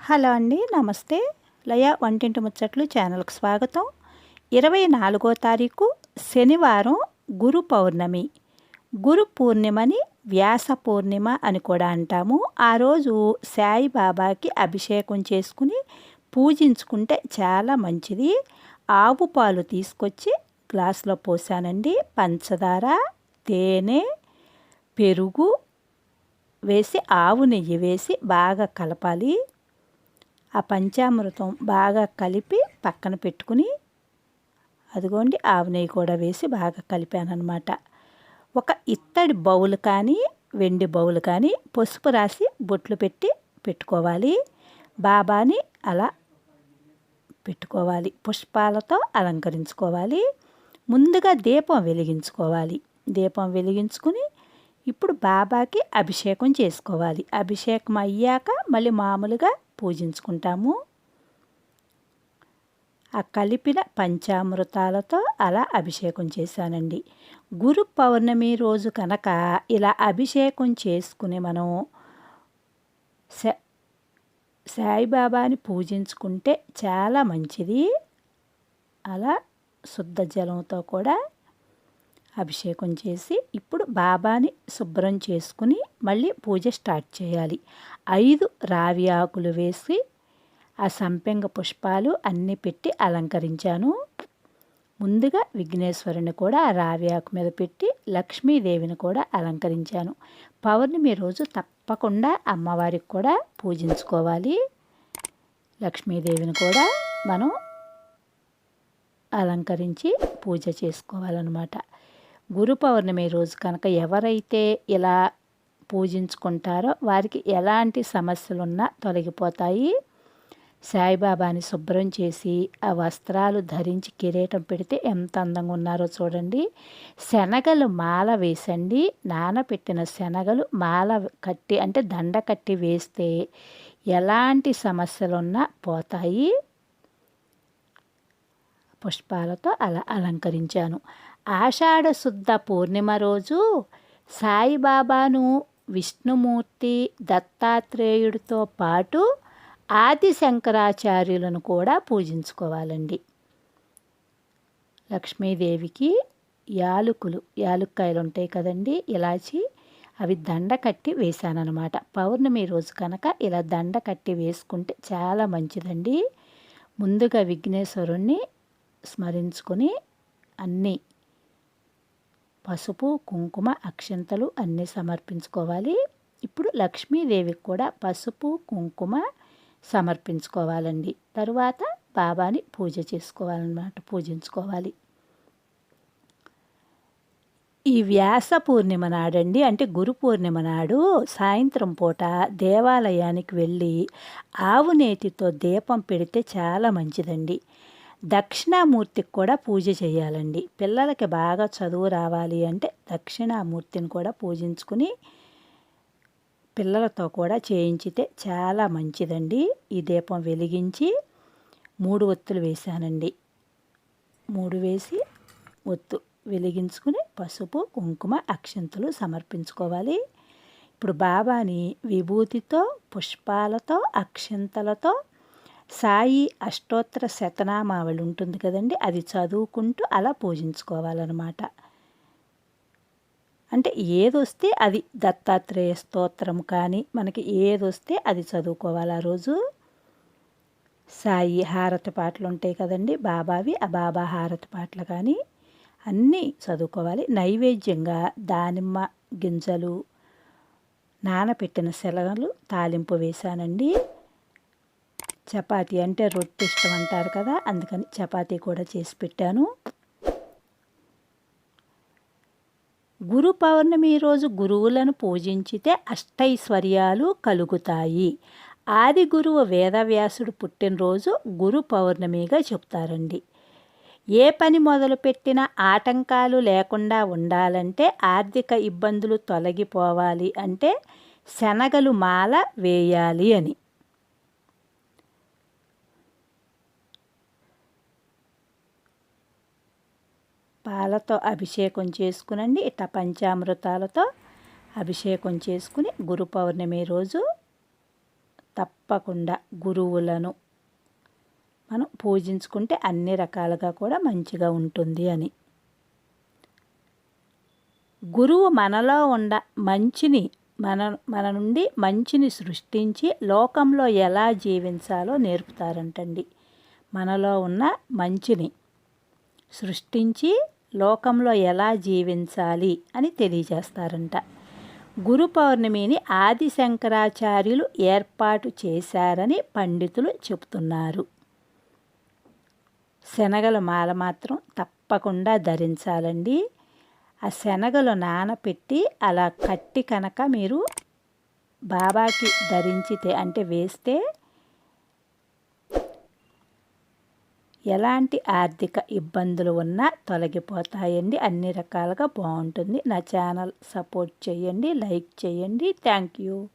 Hello అండి, నమస్తే. లయ వంటింటి ముచ్చట్లు ఛానల్కి స్వాగతం. 24వ తారీఖు శనివారం గురు పౌర్ణమి. గురు పూర్ణిమని వ్యాస పూర్ణిమ అని కూడా అంటాము. ఆ రోజు సాయిబాబాకి అభిషేకం చేసుకుని పూజించుకుంటే చాలా మంచిది. ఆవు పాలు తీసుకొచ్చి గ్లాసులో పోసానండి. పంచదార, తేనె, పెరుగు వేసి ఆవు నెయ్యి వేసి బాగా కలపాలి. ఆ పంచామృతం బాగా కలిపి పక్కన పెట్టుకుని, అదిగోండి ఆవు నెయ్యి కూడా వేసి బాగా కలిపానమాట. ఒక ఇత్తడి బౌల్ కానీ వెండి బౌల్ కానీ పసుపు రాసి బొట్లు పెట్టుకోవాలి. బాబాని అలా పెట్టుకోవాలి. పుష్పాలతో అలంకరించుకోవాలి. ముందుగా దీపం వెలిగించుకోవాలి. దీపం వెలిగించుకుని ఇప్పుడు బాబాకి అభిషేకం చేసుకోవాలి. అభిషేకం అయ్యాక మళ్ళీ మామూలుగా పూజించుకుంటాము. ఆ కలిపిన పంచామృతాలతో అలా అభిషేకం చేశానండి. గురు పౌర్ణమి రోజు కనుక ఇలా అభిషేకం చేసుకుని మనం సాయిబాబాని పూజించుకుంటే చాలా మంచిది. అలా శుద్ధ జలంతో కూడా అభిషేకం చేసి ఇప్పుడు బాబాని శుభ్రం చేసుకుని మళ్ళీ పూజ స్టార్ట్ చేయాలి. 5 రావి ఆకులు వేసి ఆ సంపెంగ పుష్పాలు అన్నీ పెట్టి అలంకరించాను. ముందుగా విఘ్నేశ్వరుని కూడా ఆ రావి ఆకు మీద పెట్టి లక్ష్మీదేవిని కూడా అలంకరించాను. పౌర్ణమి రోజు తప్పకుండా అమ్మవారికి కూడా పూజించుకోవాలి. లక్ష్మీదేవిని కూడా మనం అలంకరించి పూజ చేసుకోవాలన్నమాట. గురు పౌర్ణమి రోజు కనుక ఎవరైతే ఇలా పూజించుకుంటారో వారికి ఎలాంటి సమస్యలున్నా తొలగిపోతాయి. సాయిబాబాని శుభ్రం చేసి ఆ వస్త్రాలు ధరించి కిరీటం పెడితే ఎంత అందంగా ఉన్నారో చూడండి. శనగలు మాల వేసండి. నానబెట్టిన శనగలు మాల కట్టి అంటే దండ కట్టి వేస్తే ఎలాంటి సమస్యలున్నా పోతాయి. పుష్పాలతో అలా అలంకరించాను. ఆషాఢ శుద్ధ పూర్ణిమ రోజు సాయిబాబాను విష్ణుమూర్తి, దత్తాత్రేయుడితో పాటు ఆది శంకరాచార్యులను కూడా పూజించుకోవాలండి. లక్ష్మీదేవికి యాలుక్కాయలు ఉంటాయి కదండి, ఇలాచి, అవి దండ కట్టి వేశానన్నమాట. పౌర్ణమి రోజు కనుక ఇలా దండ కట్టి వేసుకుంటే చాలా మంచిదండి. ముందుగా విఘ్నేశ్వరుణ్ణి స్మరించుకొని అన్నీ పసుపు, కుంకుమ, అక్షంతలు అన్నీ సమర్పించుకోవాలి. ఇప్పుడు లక్ష్మీదేవికి కూడా పసుపు, కుంకుమ సమర్పించుకోవాలండి. తరువాత బాబాని పూజ చేసుకోవాలన్నమాట, పూజించుకోవాలి. ఈ వ్యాస పూర్ణిమ నాడండి, అంటే గురు పూర్ణిమ నాడు సాయంత్రం పూట దేవాలయానికి వెళ్ళి ఆవు నేతితో దీపం పెడితే చాలా మంచిదండి. దక్షిణామూర్తికి కూడా పూజ చేయాలండి. పిల్లలకి బాగా చదువు రావాలి అంటే దక్షిణామూర్తిని కూడా పూజించుకుని పిల్లలతో కూడా చేయించితే చాలా మంచిదండి. ఈ దీపం వెలిగించి 3 ఒత్తులు వేశానండి. 3 వేసి ఒత్తు వెలిగించుకుని పసుపు, కుంకుమ, అక్షంతలు సమర్పించుకోవాలి. ఇప్పుడు బాబాని విభూతితో, పుష్పాలతో, అక్షంతలతో సాయి అష్టోత్తర శతనామావళి ఉంటుంది కదండి, అది చదువుకుంటూ అలా పూజించుకోవాలన్నమాట. అంటే ఏదొస్తే అది, దత్తాత్రేయ స్తోత్రం కానీ మనకి ఏదొస్తే అది చదువుకోవాలి. ఆ రోజు సాయి హారతి పాటలు ఉంటాయి కదండి బాబావి, ఆ బాబా హారతి పాటలు కానీ అన్నీ చదువుకోవాలి. నైవేద్యంగా దానిమ్మ గింజలు, నానబెట్టిన శనగలు తాలింపు వేశానండి. చపాతీ అంటే రొట్టె ఇష్టం అంటారు కదా, అందుకని చపాతీ కూడా చేసి పెట్టాను. గురు పౌర్ణమి రోజు గురువులను పూజించితే అష్టైశ్వర్యాలు కలుగుతాయి. ఆది గురువు వేదవ్యాసుడు పుట్టినరోజు గురు పౌర్ణమిగా చెప్తారండి. ఏ పని మొదలుపెట్టినా ఆటంకాలు లేకుండా ఉండాలంటే, ఆర్థిక ఇబ్బందులు తొలగిపోవాలి అంటే శనగలు మాల వేయాలి అని. పాలతో అభిషేకం చేసుకునండి. ఇట్లా పంచామృతాలతో అభిషేకం చేసుకుని గురు పౌర్ణమి రోజు తప్పకుండా గురువులను మనం పూజించుకుంటే అన్ని రకాలుగా కూడా మంచిగా ఉంటుంది అని. గురువు మనలో మంచిని మన నుండి మంచిని సృష్టించి లోకంలో ఎలా జీవించాలో నేర్పుతారంటండి. మనలో ఉన్న మంచిని సృష్టించి లోకంలో ఎలా జీవించాలి అని తెలియజేస్తారంట. గురు పౌర్ణమిని ఆది శంకరాచార్యులు ఏర్పాటు చేశారని పండితులు చెబుతున్నారు. శనగల మాల మాత్రం తప్పకుండా ధరించాలండి. ఆ శనగలు నానపెట్టి అలా కట్టి కనుక మీరు బాబాకి ధరించితే అంటే వేస్తే ఎలాంటి ఆర్థిక ఇబ్బందులు ఉన్నా తొలగిపోతాయండి. అన్ని రకాలుగా బాగుంటుంది. నా ఛానల్ సపోర్ట్ చేయండి, లైక్ చేయండి. Thank you.